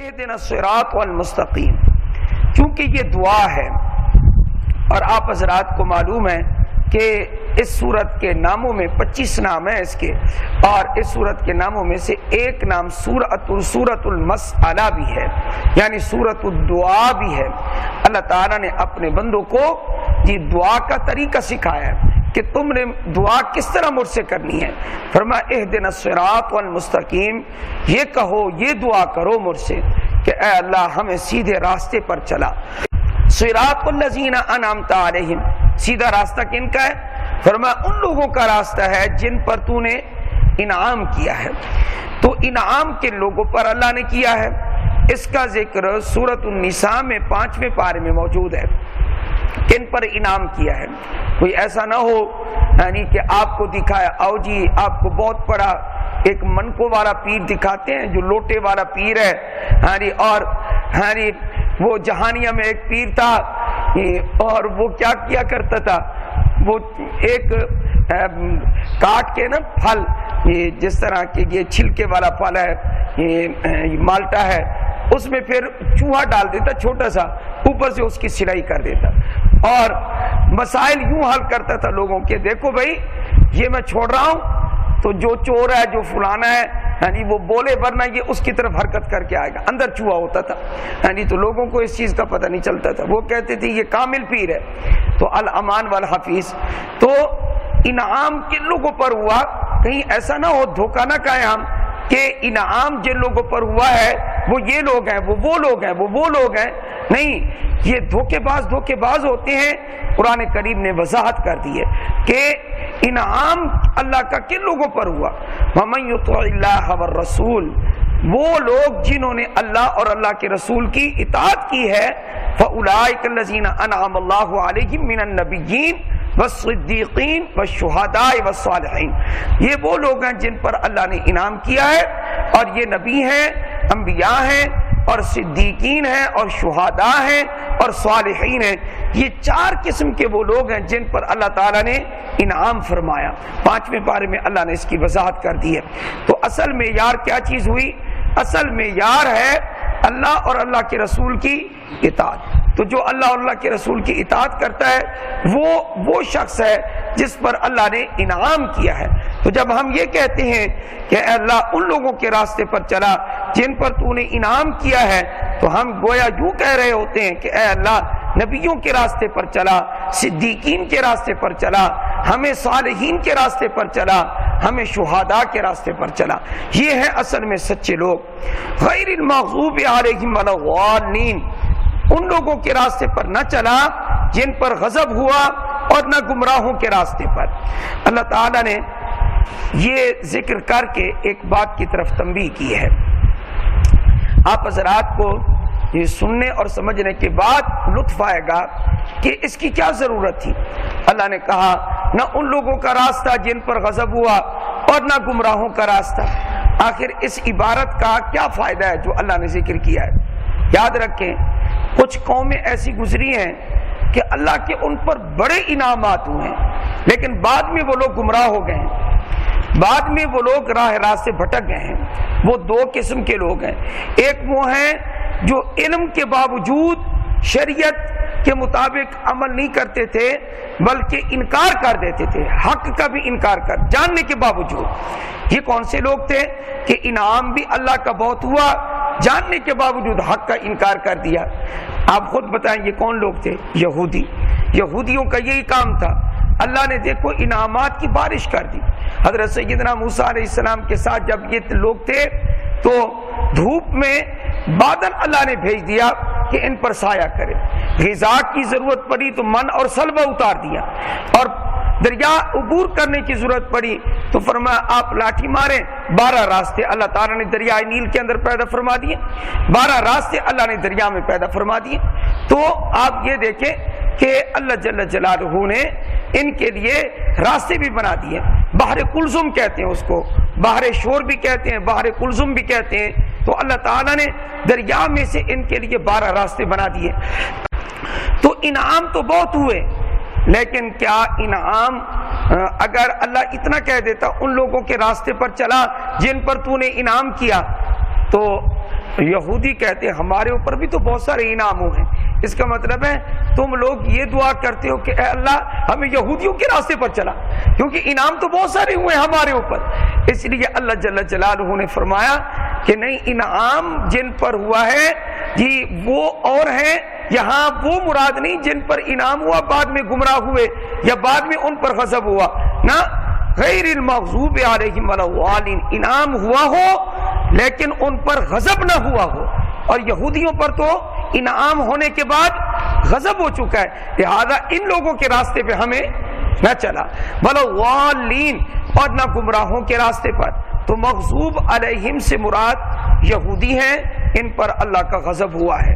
اہدنا الصراط المستقیم، کیونکہ یہ دعا ہے اور آپ حضرات کو معلوم ہے کہ اس سورت کے ناموں میں 25 نام ہیں اس کے، اور اس سورت کے ناموں میں سے ایک نام سورت المسئلہ بھی ہے، یعنی سورت الدعا بھی ہے۔ اللہ تعالیٰ نے اپنے بندوں کو یہ دعا کا طریقہ سکھایا ہے کہ تم نے دعا کس طرح مجھ سے کرنی ہے۔ فرمایا اہدنا الصراط المستقیم، یہ کہو، یہ دعا کرو مجھ سے کہ اے اللہ ہمیں سیدھے راستے پر چلا۔ صراط الذین انعمت علیہم، سیدھا راستہ کن کا ہے؟ فرمایا ان لوگوں کا راستہ ہے جن پر تو نے انعام کیا ہے۔ تو انعام کن لوگوں پر اللہ نے کیا ہے، اس کا ذکر سورۃ النساء میں 5ویں پارے میں موجود ہے۔ کن پر انعام کیا ہے؟ کوئی ایسا نہ ہو یعنی کہ آپ کو دکھایا، آؤ جی آپ کو بہت بڑا ایک منکو والا پیر دکھاتے ہیں جو لوٹے والا پیر ہے، اور وہ جہانیہ میں ایک پیر تھا اور وہ کیا کیا کرتا تھا، وہ ایک کاٹ کے نا پھل، جس طرح کہ یہ چھلکے والا پھل ہے، یہ مالٹا ہے، اس میں پھر چوہا ڈال دیتا چھوٹا سا، اوپر سے اس کی سلائی کر دیتا اور مسائل یوں حل کرتا تھا لوگوں کے، دیکھو بھائی یہ میں چھوڑ رہا ہوں تو جو چور ہے جو فلانا ہے وہ بولے، ورنہ یہ اس کی طرف حرکت کر کے آئے گا، اندر چوہا ہوتا تھا، تو لوگوں کو اس چیز کا پتہ نہیں چلتا تھا، وہ کہتے تھے یہ کامل پیر ہے۔ تو الامان والحفیظ، تو انعام کن لوگوں پر ہوا، کہیں ایسا نہ ہو دھوکہ نہ کہیں ہم کہ انعام جن لوگوں پر ہوا ہے وہ یہ لوگ ہیں، وہ لوگ ہیں، وہ لوگ ہیں، نہیں، یہ دھوکے باز ہوتے ہیں۔ قرآن کریم نے وضاحت کر دی ہے کہ انعام اللہ کا کن لوگوں پر ہوا، وَمَن يُطِعِ اللَّهَ وَالرَّسُولَ، وہ لوگ جنہوں نے اللہ اور اللہ کے رسول کی اطاعت کی ہے، فَأُولَٰئِكَ الَّذِينَ أَنْعَمَ اللَّهُ عَلَيْهِم مِّنَ النَّبِيِّينَ والصدیقین والشہداء والصالحین، یہ وہ لوگ ہیں جن پر اللہ نے انعام کیا ہے، اور یہ نبی ہیں، انبیاء ہیں، اور صدیقین ہیں، اور شہداء ہیں، اور صالحین ہیں۔ یہ 4 قسم کے وہ لوگ ہیں جن پر اللہ تعالیٰ نے انعام فرمایا۔ 5ویں پارے میں اللہ نے اس کی وضاحت کر دی ہے۔ تو اصل معیار کیا چیز ہوئی؟ اصل معیار ہے اللہ اور اللہ کے رسول کی اطاعت۔ تو جو اللہ اور اللہ کے رسول کی اطاعت کرتا ہے وہ شخص ہے جس پر اللہ نے انعام کیا ہے۔ تو جب ہم یہ کہتے ہیں کہ اے اللہ ان لوگوں کے راستے پر چلا جن پر تو نے انعام کیا ہے، تو ہم گویا یوں کہہ رہے ہوتے ہیں کہ اے اللہ نبیوں کے راستے پر چلا، صدیقین کے راستے پر چلا، ہمیں صالحین کے راستے پر چلا، ہمیں شہداء کے راستے پر چلا۔ یہ ہے اصل میں سچے لوگ۔ غیر المغضوب علیہم ولا الضالین، ان لوگوں کے راستے پر نہ چلا جن پر غضب ہوا، اور نہ گمراہوں کے راستے پر۔ اللہ تعالیٰ نے یہ ذکر کر کے ایک بات کی طرف تنبیہ کی ہے۔ آپ حضرات کو یہ سننے اور سمجھنے کے بعد لطف آئے گا کہ اس کی کیا ضرورت تھی۔ اللہ نے کہا نہ ان لوگوں کا راستہ جن پر غضب ہوا، اور نہ گمراہوں کا راستہ۔ آخر اس عبارت کا کیا فائدہ ہے جو اللہ نے ذکر کیا ہے؟ یاد رکھیں کچھ قومیں ایسی گزری ہیں کہ اللہ کے ان پر بڑے انعامات ہوئے ہیں، لیکن بعد میں وہ لوگ گمراہ ہو گئے ہیں، بعد میں وہ لوگ راہ راست سے بھٹک گئے ہیں۔ وہ 2 قسم کے لوگ ہیں، ایک وہ ہیں جو علم کے باوجود شریعت کے مطابق عمل نہیں کرتے تھے بلکہ انکار کر دیتے تھے، حق کا بھی انکار کر جاننے کے باوجود۔ یہ کون سے لوگ تھے کہ انعام بھی اللہ کا بہت ہوا، جاننے کے باوجود حق کا انکار کر دیا؟ آپ خود بتائیں یہ کون لوگ تھے؟ یہودیوں کا یہی کام تھا۔ اللہ نے دیکھو انعامات کی بارش کر دی۔ حضرت سیدنا موسیٰ علیہ السلام کے ساتھ جب یہ لوگ تھے تو دھوپ میں بادل اللہ نے بھیج دیا کہ ان پر سایہ کرے، غذا کی ضرورت پڑی تو من اور سلوہ اتار دیا، اور دریا عبور کرنے کی ضرورت پڑی تو فرمایا آپ لاٹھی ماریں، 12 راستے اللہ تعالیٰ نے دریائے نیل کے اندر پیدا فرما دیے، 12 راستے اللہ نے دریا میں پیدا فرما دیے۔ تو آپ یہ دیکھیں کہ اللہ جل جلالہ نے ان کے لیے راستے بھی بنا دیے۔ بحر کلثم کہتے ہیں اس کو، بحر شور بھی کہتے ہیں، بحر کلثم بھی کہتے ہیں۔ تو اللہ تعالیٰ نے دریا میں سے ان کے لیے 12 راستے بنا دیے۔ تو انعام تو بہت ہوئے، لیکن کیا انعام اگر اللہ اتنا کہہ دیتا ان لوگوں کے راستے پر چلا جن پر تو نے انعام کیا، تو یہودی کہتے ہیں ہمارے اوپر بھی تو بہت سارے انعام ہوئے ہیں، اس کا مطلب ہے تم لوگ یہ دعا کرتے ہو کہ اے اللہ ہمیں یہودیوں کے راستے پر چلا، کیونکہ انعام تو بہت سارے ہوئے ہمارے اوپر۔ اس لیے اللہ جل جلالہ نے فرمایا کہ نہیں، انعام جن پر ہوا ہے جی وہ اور ہیں، یہاں وہ مراد نہیں جن پر انعام ہوا بعد میں گمراہ ہوئے یا بعد میں ان پر غضب ہوا، نہ غیر المغضوب علیہم ولا الضالین، انعام ہوا ہو لیکن ان پر غضب نہ ہوا ہو، اور یہودیوں پر تو انعام ہونے کے بعد غضب ہو چکا ہے، لہذا ان لوگوں کے راستے پہ ہمیں نہ چلا، ولا الضالین، اور نہ گمراہوں کے راستے پر۔ تو مغضوب علیہم سے مراد یہودی ہیں، ان پر اللہ کا غضب ہوا ہے،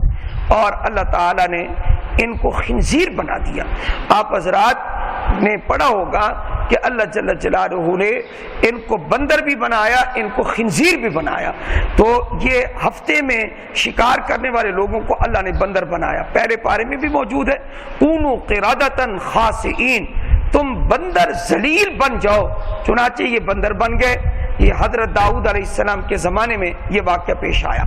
اور اللہ تعالیٰ نے ان کو خنزیر بنا دیا۔ آپ حضرات نے پڑھا ہوگا کہ اللہ جل جلالہ نے ان کو بندر بھی بنایا، ان کو خنزیر بھی بنایا۔ تو یہ ہفتے میں شکار کرنے والے لوگوں کو اللہ نے بندر بنایا، پہلے پارے میں بھی موجود ہے، کونوا قردۃ خاسئین، تم بندر ذلیل بن جاؤ، چنانچہ یہ بندر بن گئے۔ یہ حضرت داؤد علیہ السلام کے زمانے میں یہ واقعہ پیش آیا۔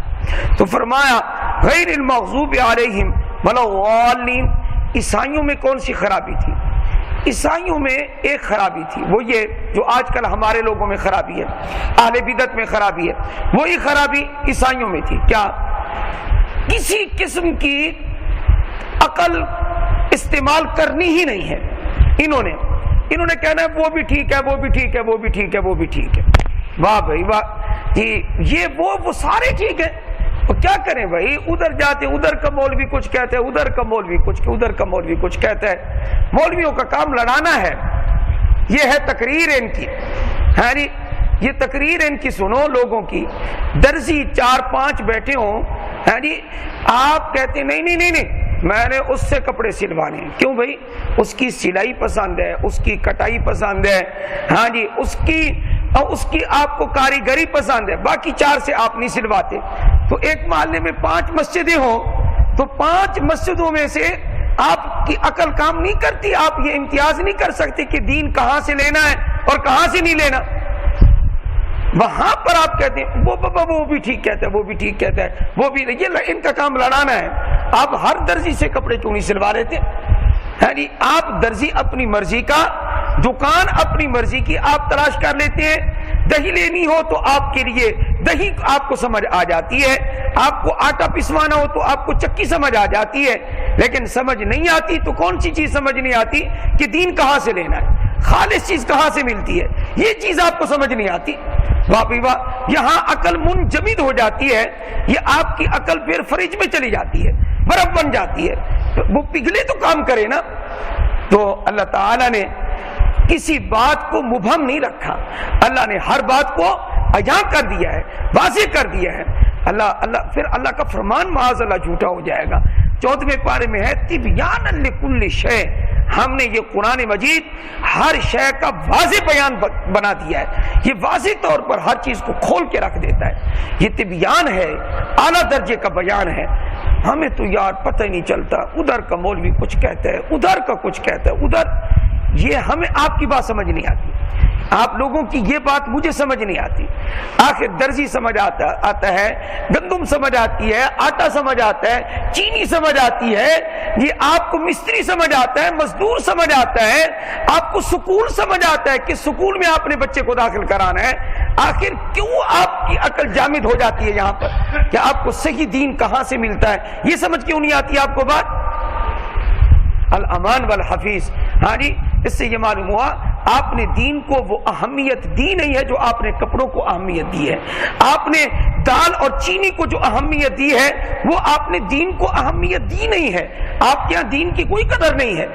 تو فرمایا غیر المغضوب علیہم ولا الضالین۔ عیسائیوں میں کون سی خرابی تھی؟ عیسائیوں میں ایک خرابی تھی، وہ یہ جو آج کل ہمارے لوگوں میں خرابی ہے، اہل بدعت میں خرابی ہے، وہی خرابی عیسائیوں میں تھی۔ کیا؟ کسی قسم کی عقل استعمال کرنی ہی نہیں ہے۔ انہوں نے کہنا ہے وہ بھی ٹھیک ہے، وہ بھی ٹھیک ہے، وہ بھی ٹھیک ہے، وہ بھی ٹھیک ہے۔ واہ بھائی واہ جی، یہ وہ سارے ٹھیک ہیں۔ تو کیا کریں بھائی، ادھر جاتے ادھر کا مولوی کچھ کہتا ہے، ادھر کا مولوی کچھ، ادھر کا مولوی کچھ کہتا ہے۔ مولویوں کا کام لڑانا ہے، یہ ہے تقریر ان کی، ہے جی، یہ تقریر ان کی سنو لوگوں کی۔ درزی 4-5 بیٹھے ہوں، ہے جی، آپ کہتے نہیں نہیں نہیں نہیں میں نے اس سے کپڑے سلوانے ہیں۔ کیوں بھائی؟ اس کی سلائی پسند ہے، اس کی کٹائی پسند ہے، ہاں جی، اس کی آپ کو کاریگری پسند ہے، باقی 4 سے آپ نہیں سلواتے۔ تو ایک محلے میں 5 مسجدیں ہوں تو 5 مسجدوں میں سے آپ کی عقل کام نہیں کرتی، آپ یہ امتیاز نہیں کر سکتے کہ دین کہاں سے لینا ہے اور کہاں سے نہیں لینا۔ وہاں پر آپ کہتے ہیں وہ بھی ٹھیک کہتا ہے، وہ بھی ٹھیک کہتا ہے، وہ بھی، یہ ان کا کام لڑانا ہے۔ آپ ہر درزی سے کپڑے کیوں نہیں سلوا لیتے؟ یعنی آپ درزی اپنی مرضی کا، دکان اپنی مرضی کی آپ تلاش کر لیتے ہیں۔ دہی لینی ہو تو آپ کے لیے دہی آپ کو سمجھ آ جاتی ہے، آپ کو آٹا پسوانا ہو تو آپ کو چکی سمجھ آ جاتی ہے، لیکن سمجھ نہیں آتی تو کون سی چیز سمجھ نہیں آتی کہ دین کہاں سے لینا ہے، خالص چیز کہاں سے ملتی ہے، یہ چیز آپ کو سمجھ نہیں آتی۔ واہ واہ، یہاں عقل منجمد ہو جاتی ہے، یہ آپ کی عقل پھر فریج میں چلی جاتی ہے، برف بن جاتی ہے، وہ پگھلے تو کام کرے نا۔ تو اللہ تعالیٰ نے کسی بات کو مبہم نہیں رکھا، اللہ نے ہر بات کو عیاں کر دیا ہے، واضح کر دیا ہے۔ پھر اللہ کا فرمان معاذ اللہ جھوٹا ہو جائے گا۔ 14ویں پارے میں ہے تبیانا لکل شیء، ہم نے یہ قرآن مجید ہر شے کا واضح بیان بنا دیا ہے، یہ واضح طور پر ہر چیز کو کھول کے رکھ دیتا ہے۔ یہ تبیان ہے، اعلیٰ درجے کا بیان ہے۔ ہمیں تو یار پتہ ہی نہیں چلتا، ادھر کا مولوی کچھ کہتا ہے، ادھر کا کچھ کہتا ہے، ادھر، یہ ہمیں آپ کی بات سمجھ نہیں آتی، آپ لوگوں کی یہ بات مجھے سمجھ نہیں آتی۔ آخر درزی سمجھ آتا ہے، گندم سمجھ آتی ہے، آٹا سمجھ آتا ہے، چینی سمجھ آتی ہے، یہ آپ کو مستری سمجھ آتا ہے، مزدور سمجھ آتا ہے، آپ کو سکول سمجھ آتا ہے کہ سکول میں آپ نے بچے کو داخل کرانا ہے۔ آخر کیوں آپ کی عقل جامد ہو جاتی ہے یہاں پر کہ آپ کو صحیح دین کہاں سے ملتا ہے، یہ سمجھ کیوں نہیں آتی آپ کو بات؟ الامان والحفیظ، ہاں جی، اس سے یہ معلوم ہوا آپ نے دین کو وہ اہمیت دی نہیں ہے جو آپ نے کپڑوں کو اہمیت دی ہے، آپ نے دال اور چینی کو جو اہمیت دی ہے وہ آپ نے دین کو اہمیت دی نہیں ہے۔ آپ کے یہاں دین کی کوئی قدر نہیں ہے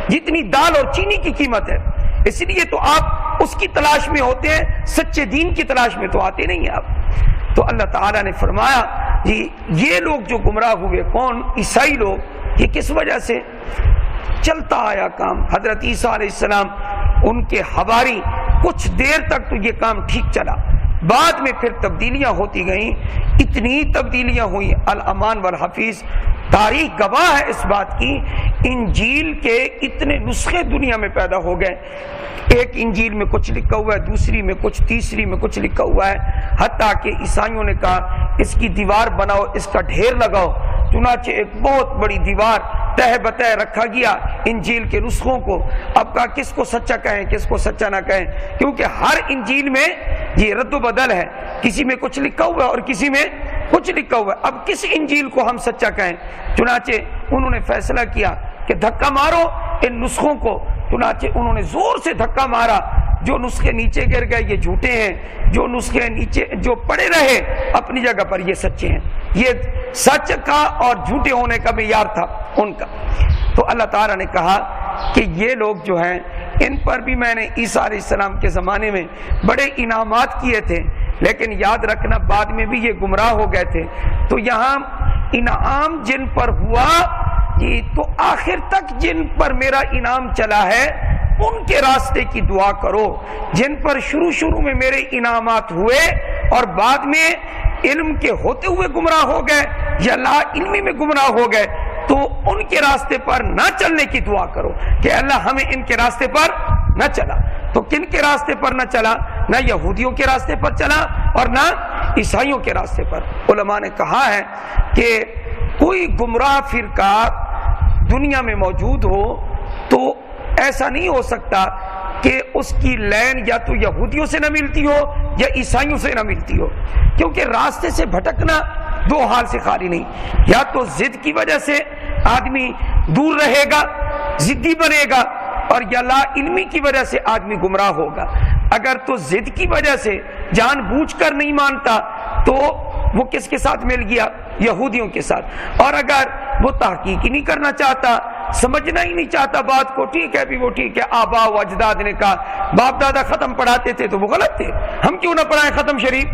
جتنی دال اور چینی کی قیمت ہے، اس لیے تو آپ اس کی تلاش میں ہوتے ہیں، سچے دین کی تلاش میں تو آتے نہیں ہیں آپ۔ تو اللہ تعالیٰ نے فرمایا جی یہ لوگ جو گمراہ ہوئے، کون؟ عیسائی لوگ۔ یہ کس وجہ سے؟ چلتا آیا کام، حضرت عیسیٰ علیہ السلام ان کے حواری، کچھ دیر تک تو یہ کام ٹھیک چلا، بعد میں پھر تبدیلیاں ہوتی گئیں، اتنی تبدیلیاں ہوئی، الامان والحفیظ تاریخ گواہ ہے اس بات کی، انجیل کے اتنے نسخے دنیا میں پیدا ہو گئے، ایک انجیل میں کچھ لکھا ہوا ہے، دوسری میں کچھ، تیسری میں کچھ لکھا ہوا ہے، حتیٰ کہ عیسائیوں نے کہا اس کی دیوار بناؤ، اس کا ڈھیر لگاؤ، چنانچہ ایک بہت بڑی دیوار تہ بتہ رکھا گیا انجیل کے نسخوں کو۔ اب کہا کس کو سچا کہیں کس کو سچا نہ کہیں، کیونکہ ہر انجیل میں یہ رد و بدل ہے، کسی میں کچھ لکھا ہوا ہے اور کسی میں کچھ لکھا ہوا ہے، اب کس انجیل کو ہم سچا کہیں؟ چنانچہ انہوں نے فیصلہ کیا کہ دھکا مارو ان نسخوں کو، چنانچہ انہوں نے زور سے دھکا مارا، جو نسخے نیچے گر گئے یہ جھوٹے ہیں، جو نسخے نیچے جو پڑے رہے اپنی جگہ پر یہ سچے ہیں۔ یہ سچ کا اور جھوٹے ہونے کا معیار تھا ان کا۔ تو اللہ تعالیٰ نے کہا کہ یہ لوگ جو ہیں ان پر بھی میں نے عیسیٰ علیہ السلام کے زمانے میں بڑے انعامات کیے تھے، لیکن یاد رکھنا بعد میں بھی یہ گمراہ ہو گئے تھے۔ تو یہاں انعام جن پر ہوا تو آخر تک جن پر میرا انعام چلا ہے ان کے راستے کی دعا کرو، جن پر شروع میں میرے انعامات ہوئے اور بعد میں علم کے ہوتے ہوئے گمراہ ہو گئے یا لا علمی میں گمراہ ہو گئے، تو ان کے راستے پر نہ چلنے کی دعا کرو کہ اللہ ہمیں ان کے راستے پر نہ چلا۔ تو کن کے راستے پر نہ چلا؟ نہ یہودیوں کے راستے پر چلا اور نہ عیسائیوں کے راستے پر۔ علماء نے کہا ہے کہ کوئی گمراہ فرقہ دنیا میں موجود ہو تو ایسا نہیں ہو سکتا کہ اس کی لین یا تو یہودیوں سے نہ ملتی ہو یا عیسائیوں سے نہ ملتی ہو، کیونکہ راستے سے بھٹکنا دو حال سے خالی نہیں، یا تو ضد کی وجہ سے آدمی دور رہے گا، ضدی بنے گا، اور یا لا علمی کی وجہ سے آدمی گمراہ ہوگا۔ اگر تو ضد کی وجہ سے جان بوجھ کر نہیں مانتا تو وہ کس کے ساتھ مل گیا؟ یہودیوں کے ساتھ۔ اور اگر وہ تحقیق ہی نہیں کرنا چاہتا، سمجھنا ہی نہیں چاہتا بات کو، ٹھیک ہے بھی وہ ٹھیک ہے، آبا و اجداد نے کہا، باپ دادا ختم پڑھاتے تھے تو وہ غلط تھے، ہم کیوں نہ پڑھائیں ختم شریف؟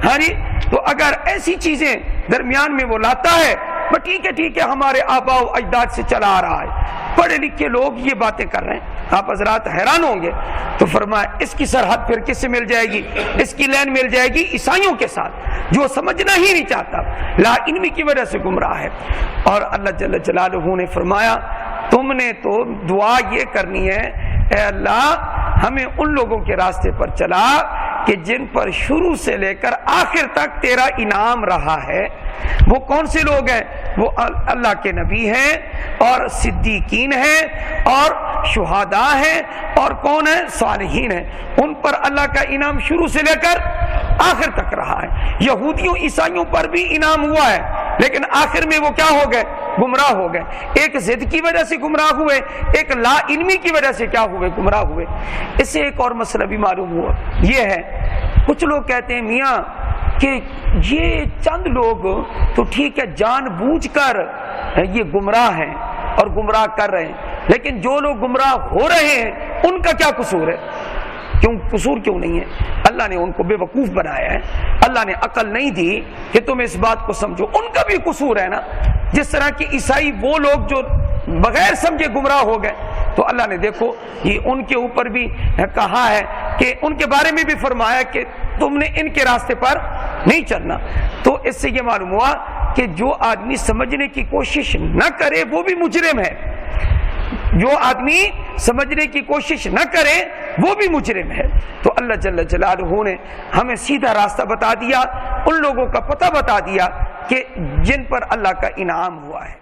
ہاں جی، تو اگر ایسی چیزیں درمیان میں وہ لاتا ہے، وہ ٹھیک ہے ہمارے آبا و اجداد سے چلا آ رہا ہے، پڑھے لکھے لوگ یہ باتیں کر رہے ہیں، آپ حضرات حیران ہوں گے۔ تو فرمایا اس کی سرحد پھر کس سے مل جائے گی؟ اس کی لین مل جائے گی عیسائیوں کے ساتھ، جو سمجھنا ہی نہیں چاہتا، لا علمی کی وجہ سے گمراہ ہے۔ اور اللہ جل جلالہ نے فرمایا تم نے تو دعا یہ کرنی ہے، اے اللہ ہمیں ان لوگوں کے راستے پر چلا کہ جن پر شروع سے لے کر آخر تک تیرا انعام رہا ہے۔ وہ کون سے لوگ ہیں؟ وہ اللہ کے نبی ہیں اور صدیقین ہیں اور شہداء ہیں اور کون ہیں؟ صالحین ہیں۔ ان پر اللہ کا انعام شروع سے لے کر آخر تک رہا ہے۔ یہودیوں عیسائیوں پر بھی انعام ہوا ہے، لیکن آخر میں وہ کیا ہو گئے؟ گمراہ ہو گئے۔ ایک ضد کی وجہ سے گمراہ ہوئے، ایک لا علمی کی وجہ سے کیا ہوئے؟ گمراہ ہوئے۔ اس سے ایک اور مسئلہ بھی معلوم ہوا، یہ ہے کچھ لوگ کہتے ہیں میاں کہ یہ چند لوگ تو ٹھیک ہے جان بوجھ کر یہ گمراہ ہیں اور گمراہ کر رہے ہیں، لیکن جو لوگ گمراہ ہو رہے ہیں ان کا کیا قصور ہے؟ قصور کیوں نہیں ہے؟ اللہ نے ان کو بے وقوف بنایا ہے، اللہ نے عقل نہیں دی کہ تم اس بات کو سمجھو، ان کا بھی قصور ہے نا۔ جس طرح کہ عیسائی وہ لوگ جو بغیر سمجھے گمراہ ہو گئے، تو اللہ نے دیکھو یہ ان کے اوپر بھی کہا ہے کہ ان کے بارے میں بھی فرمایا کہ تم نے ان کے راستے پر نہیں چلنا۔ تو اس سے یہ معلوم ہوا کہ جو آدمی سمجھنے کی کوشش نہ کرے وہ بھی مجرم ہے، جو آدمی سمجھنے کی کوشش نہ کرے وہ بھی مجرم ہے۔ تو اللہ جل جلالہ نے ہمیں سیدھا راستہ بتا دیا، ان لوگوں کا پتہ بتا دیا کہ جن پر اللہ کا انعام ہوا ہے۔